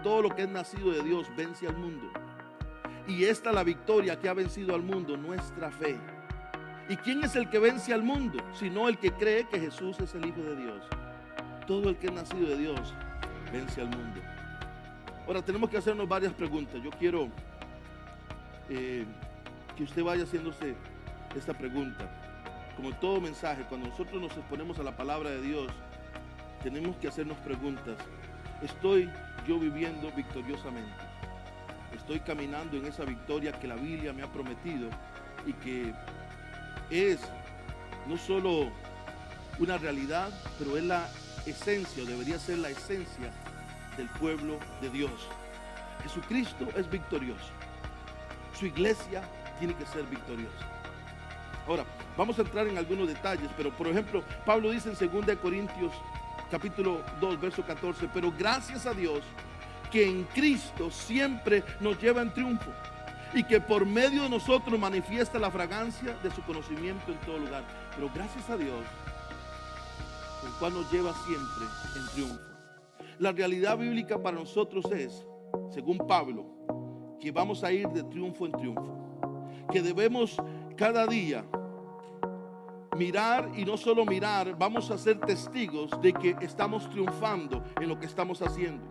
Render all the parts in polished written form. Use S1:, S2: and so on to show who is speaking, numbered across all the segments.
S1: todo lo que es nacido de Dios vence al mundo. Y esta es la victoria que ha vencido al mundo, nuestra fe. ¿Y quién es el que vence al mundo? Sino el que cree que Jesús es el Hijo de Dios. Todo el que es nacido de Dios vence al mundo. Ahora tenemos que hacernos varias preguntas. Yo quiero que usted vaya haciéndose esta pregunta. Como en todo mensaje, cuando nosotros nos exponemos a la palabra de Dios, tenemos que hacernos preguntas. ¿Estoy yo viviendo victoriosamente? ¿Estoy caminando en esa victoria que la Biblia me ha prometido y que es no solo una realidad, pero es la esencia, o debería ser la esencia del pueblo de Dios? Jesucristo es victorioso. Su iglesia tiene que ser victoriosa. Ahora, vamos a entrar en algunos detalles, pero por ejemplo, Pablo dice en 2 Corintios capítulo 2, verso 14, pero gracias a Dios que en Cristo siempre nos lleva en triunfo y que por medio de nosotros manifiesta la fragancia de su conocimiento en todo lugar. Pero gracias a Dios, el cual nos lleva siempre en triunfo. La realidad bíblica para nosotros es, según Pablo, que vamos a ir de triunfo en triunfo, que debemos cada día mirar, y no solo mirar, vamos a ser testigos de que estamos triunfando en lo que estamos haciendo.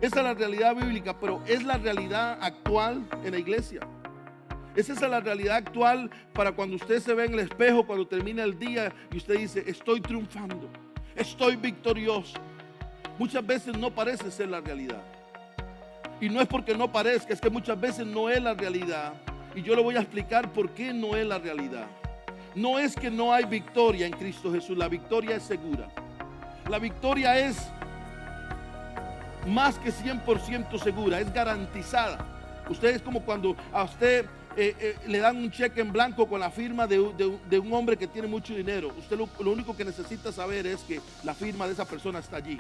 S1: Esa es la realidad bíblica, pero es la realidad actual en la iglesia. Esa es la realidad actual para cuando usted se ve en el espejo, cuando termina el día y usted dice, estoy triunfando, estoy victorioso. Muchas veces no parece ser la realidad. Y no es porque no parezca, es que muchas veces no es la realidad. Y yo le voy a explicar por qué no es la realidad. No es que no hay victoria en Cristo Jesús, la victoria es segura. La victoria es más que 100% segura, es garantizada. Usted es como cuando a usted le dan un cheque en blanco con la firma de un hombre que tiene mucho dinero. Usted lo único que necesita saber es que la firma de esa persona está allí.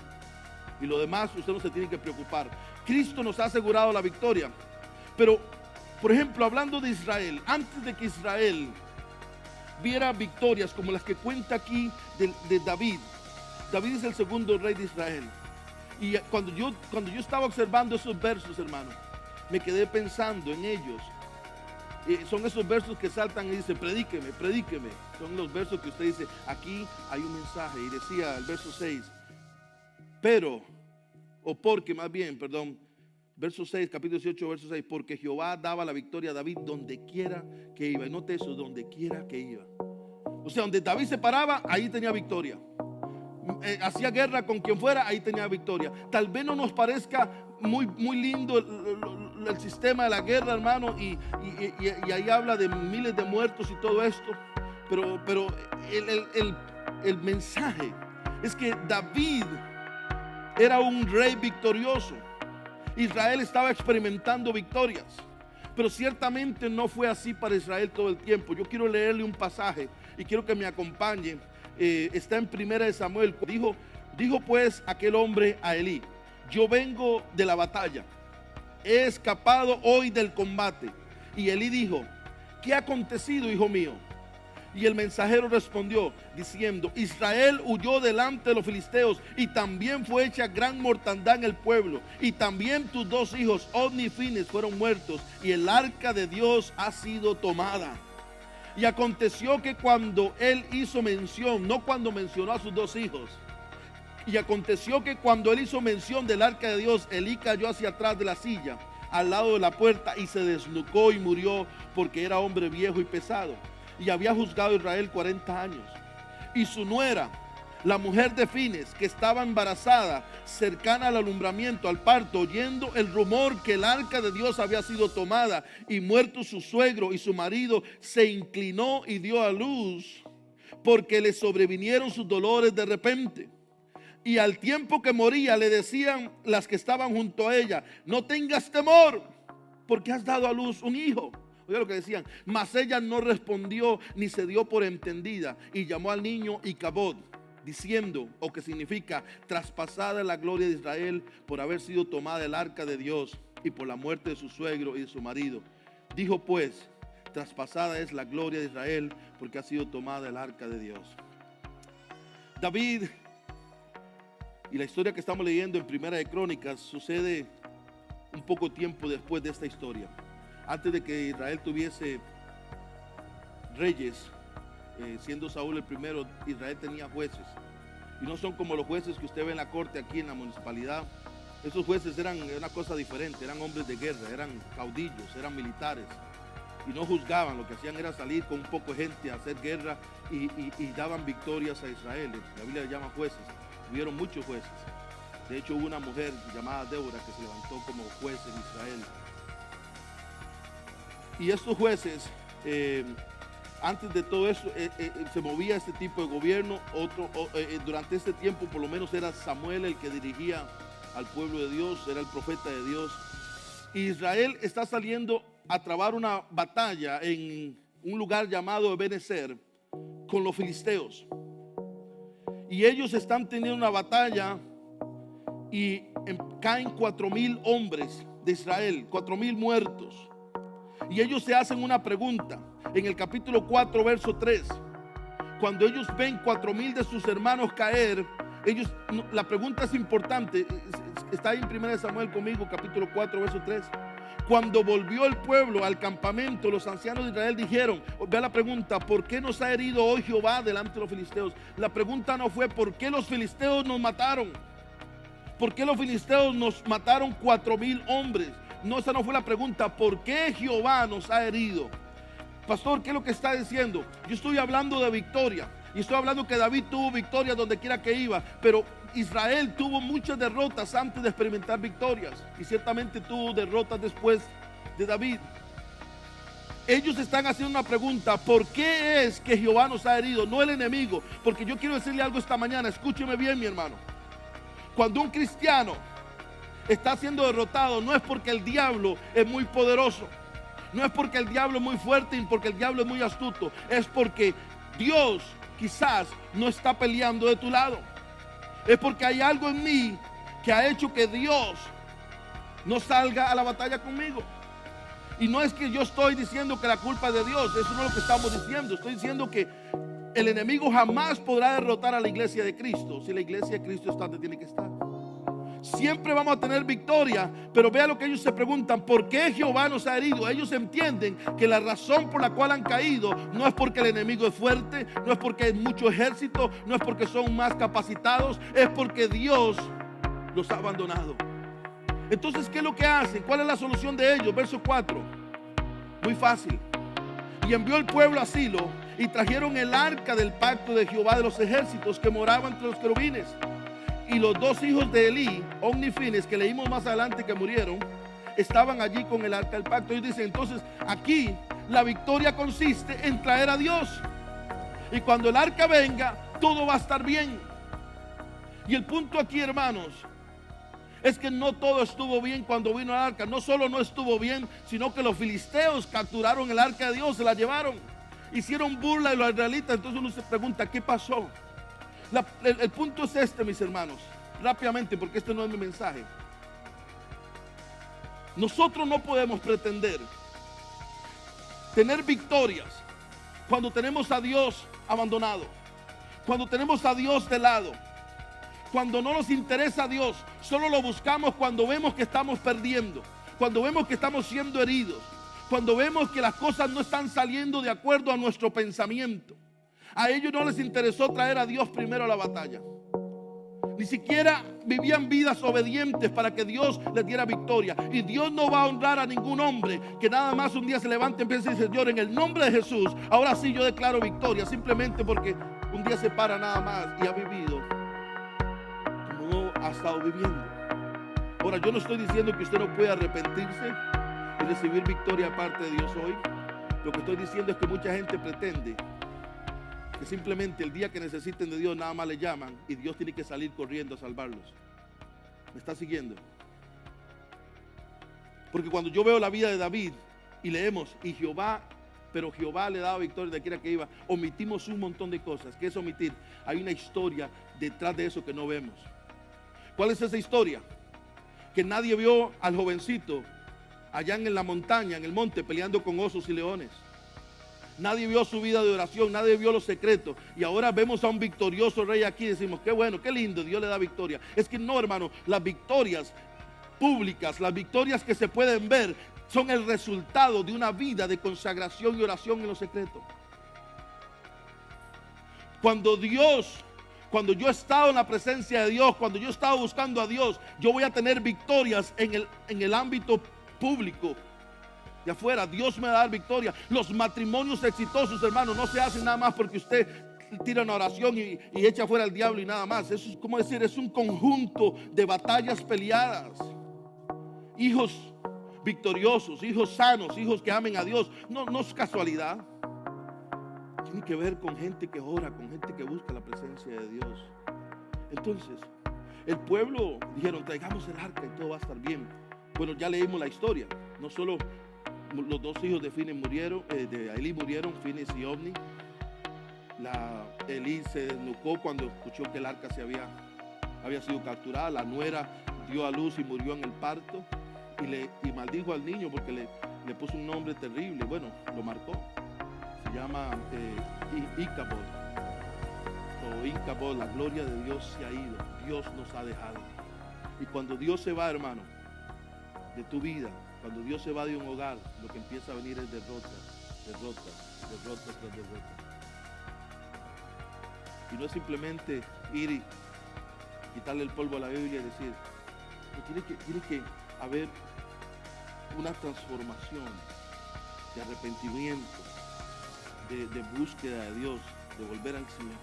S1: Y lo demás usted no se tiene que preocupar. Cristo nos ha asegurado la victoria. Pero, por ejemplo, hablando de Israel, antes de que Israel viera victorias como las que cuenta aquí de David. David es el segundo rey de Israel. Y cuando yo estaba observando esos versos, hermano, me quedé pensando en ellos. Son esos versos que saltan y dicen, predíqueme, predíqueme. Son los versos que usted dice, aquí hay un mensaje. Y decía el verso 6, pero, o porque más bien, perdón, verso 6, capítulo 18, verso 6, porque Jehová daba la victoria a David donde quiera que iba. Y note eso, donde quiera que iba. O sea, donde David se paraba, ahí tenía victoria. Hacía guerra con quien fuera, ahí tenía victoria. Tal vez no nos parezca muy lindo el sistema de la guerra, hermano, y ahí habla de miles de muertos y todo esto, pero el mensaje es que David era un rey victorioso. Israel estaba experimentando victorias, pero ciertamente no fue así para Israel todo el tiempo. Yo quiero leerle un pasaje y quiero que me acompañe. Está en 1 Samuel. Dijo pues aquel hombre a Elí, yo vengo de la batalla, he escapado hoy del combate. Y Elí dijo, ¿qué ha acontecido, hijo mío? Y el mensajero respondió diciendo, Israel huyó delante de los filisteos y también fue hecha gran mortandad en el pueblo. Y también tus dos hijos, Ofni y Fines, fueron muertos y el arca de Dios ha sido tomada. Y aconteció que cuando él hizo mención, no cuando mencionó a sus dos hijos, y aconteció que cuando él hizo mención del arca de Dios, Elí cayó hacia atrás de la silla, al lado de la puerta, y se desnucó y murió, porque era hombre viejo y pesado. Y había juzgado a Israel 40 años. Y su nuera, la mujer de Fines, que estaba embarazada, cercana al alumbramiento, al parto, oyendo el rumor que el arca de Dios había sido tomada y muerto su suegro y su marido, se inclinó y dio a luz, porque le sobrevinieron sus dolores de repente. Y al tiempo que moría le decían las que estaban junto a ella, no tengas temor, porque has dado a luz un hijo. Oiga lo que decían, mas ella no respondió ni se dio por entendida, y llamó al niño Icabod, diciendo, o que significa, traspasada la gloria de Israel por haber sido tomada el arca de Dios y por la muerte de su suegro y de su marido. Dijo pues, traspasada es la gloria de Israel porque ha sido tomada el arca de Dios. David, y la historia que estamos leyendo en Primera de Crónicas sucede un poco tiempo después de esta historia. Antes de que Israel tuviese reyes, siendo Saúl el primero, Israel tenía jueces. Y no son como los jueces que usted ve en la corte aquí en la municipalidad. Esos jueces eran una cosa diferente, eran hombres de guerra, eran caudillos, eran militares. Y no juzgaban, lo que hacían era salir con un poco de gente a hacer guerra y daban victorias a Israel. La Biblia le llama jueces. Hubieron muchos jueces. De hecho, hubo una mujer llamada Débora que se levantó como juez en Israel. Y estos jueces, antes de todo eso, se movía este tipo de gobierno. Durante este tiempo, por lo menos, era Samuel el que dirigía al pueblo de Dios, era el profeta de Dios. Israel está saliendo a trabar una batalla en un lugar llamado Ebenezer con los filisteos. Y ellos están teniendo una batalla y caen 4,000 hombres de Israel, 4,000 muertos. Y ellos se hacen una pregunta en el capítulo 4, verso 3. Cuando ellos ven 4,000 de sus hermanos caer, la pregunta es importante. Está ahí en 1 Samuel conmigo, capítulo 4, verso 3. Cuando volvió el pueblo al campamento, los ancianos de Israel dijeron, vea la pregunta, ¿por qué nos ha herido hoy Jehová delante de los filisteos? La pregunta no fue, ¿por qué los filisteos nos mataron? ¿Por qué los filisteos nos mataron 4,000 hombres? No, esa no fue la pregunta. ¿Por qué Jehová nos ha herido? Pastor, ¿qué es lo que está diciendo? Yo estoy hablando de victoria. Y estoy hablando que David tuvo victoria donde quiera que iba. Pero Israel tuvo muchas derrotas antes de experimentar victorias. Y ciertamente tuvo derrotas después de David. Ellos están haciendo una pregunta. ¿Por qué es que Jehová nos ha herido? No el enemigo. Porque yo quiero decirle algo esta mañana. Escúcheme bien, mi hermano. Cuando un cristiano está siendo derrotado, no es porque el diablo es muy poderoso, no es porque el diablo es muy fuerte y porque el diablo es muy astuto, es porque Dios quizás no está peleando de tu lado. Es porque hay algo en mí que ha hecho que Dios no salga a la batalla conmigo. Y no es que yo estoy diciendo que la culpa es de Dios, eso no es lo que estamos diciendo. Estoy diciendo que el enemigo jamás podrá derrotar a la iglesia de Cristo si la iglesia de Cristo está donde tiene que estar. Siempre vamos a tener victoria, pero vea lo que ellos se preguntan: ¿por qué Jehová nos ha herido? Ellos entienden que la razón por la cual han caído no es porque el enemigo es fuerte, no es porque hay mucho ejército, no es porque son más capacitados, es porque Dios los ha abandonado. Entonces, ¿qué es lo que hacen? ¿Cuál es la solución de ellos? Verso 4, muy fácil. Y envió el pueblo a Silo y trajeron el arca del pacto de Jehová de los ejércitos que moraba entre los querubines. Y los dos hijos de Elí, Ofni y Finees, que leímos más adelante que murieron, estaban allí con el arca del pacto. Y dice, entonces aquí la victoria consiste en traer a Dios. Y cuando el arca venga, todo va a estar bien. Y el punto aquí, hermanos, es que no todo estuvo bien cuando vino el arca. No solo no estuvo bien, sino que los filisteos capturaron el arca de Dios, se la llevaron, hicieron burla de los israelitas. Entonces uno se pregunta, ¿qué pasó? El punto es este, mis hermanos, rápidamente, porque este no es mi mensaje. Nosotros no podemos pretender tener victorias cuando tenemos a Dios abandonado, cuando tenemos a Dios de lado, cuando no nos interesa a Dios. Solo lo buscamos cuando vemos que estamos perdiendo, cuando vemos que estamos siendo heridos, cuando vemos que las cosas no están saliendo de acuerdo a nuestro pensamiento. A ellos no les interesó traer a Dios primero a la batalla. Ni siquiera vivían vidas obedientes para que Dios les diera victoria. Y Dios no va a honrar a ningún hombre que nada más un día se levante y empiece a decir, Señor, en el nombre de Jesús, ahora sí yo declaro victoria, simplemente porque un día se para nada más y ha vivido como no ha estado viviendo. Ahora, yo no estoy diciendo que usted no pueda arrepentirse y recibir victoria aparte de Dios hoy. Lo que estoy diciendo es que mucha gente pretende que simplemente el día que necesiten de Dios nada más le llaman y Dios tiene que salir corriendo a salvarlos. ¿Me está siguiendo? Porque cuando yo veo la vida de David y leemos, y Jehová, pero Jehová le daba victoria de quiera que iba, omitimos un montón de cosas. ¿Qué es omitir? Hay una historia detrás de eso que no vemos. ¿Cuál es esa historia? Que nadie vio al jovencito allá en la montaña, en el monte, peleando con osos y leones. Nadie vio su vida de oración, nadie vio los secretos. Y ahora vemos a un victorioso rey aquí y decimos, qué bueno, qué lindo, Dios le da victoria. Es que no, hermano, las victorias públicas, las victorias que se pueden ver, son el resultado de una vida de consagración y oración en lo secreto. Cuando yo he estado en la presencia de Dios, cuando yo he estado buscando a Dios, yo voy a tener victorias en el ámbito público. De afuera, Dios me va a dar victoria. Los matrimonios exitosos, hermano, no se hacen nada más porque usted tira una oración y echa fuera al diablo y nada más. Eso es como decir, es un conjunto de batallas peleadas. Hijos victoriosos, hijos sanos, hijos que amen a Dios. No es casualidad. Tiene que ver con gente que ora, con gente que busca la presencia de Dios. Entonces, el pueblo dijeron, traigamos el arca y todo va a estar bien. Bueno, ya leímos la historia. No solo los dos hijos de Fines murieron, de Elí murieron, Fines y Ofni. Elí se desnucó cuando escuchó que el arca había sido capturada. La nuera dio a luz y murió en el parto. Y maldijo al niño porque le puso un nombre terrible. Bueno, lo marcó. Se llama Icabod. O Icabod, la gloria de Dios se ha ido. Dios nos ha dejado. Y cuando Dios se va, hermano, de tu vida, cuando Dios se va de un hogar, lo que empieza a venir es derrota tras derrota. Y no es simplemente ir y quitarle el polvo a la Biblia y decir, tiene que haber una transformación de arrepentimiento, de búsqueda de Dios, de volver al Señor.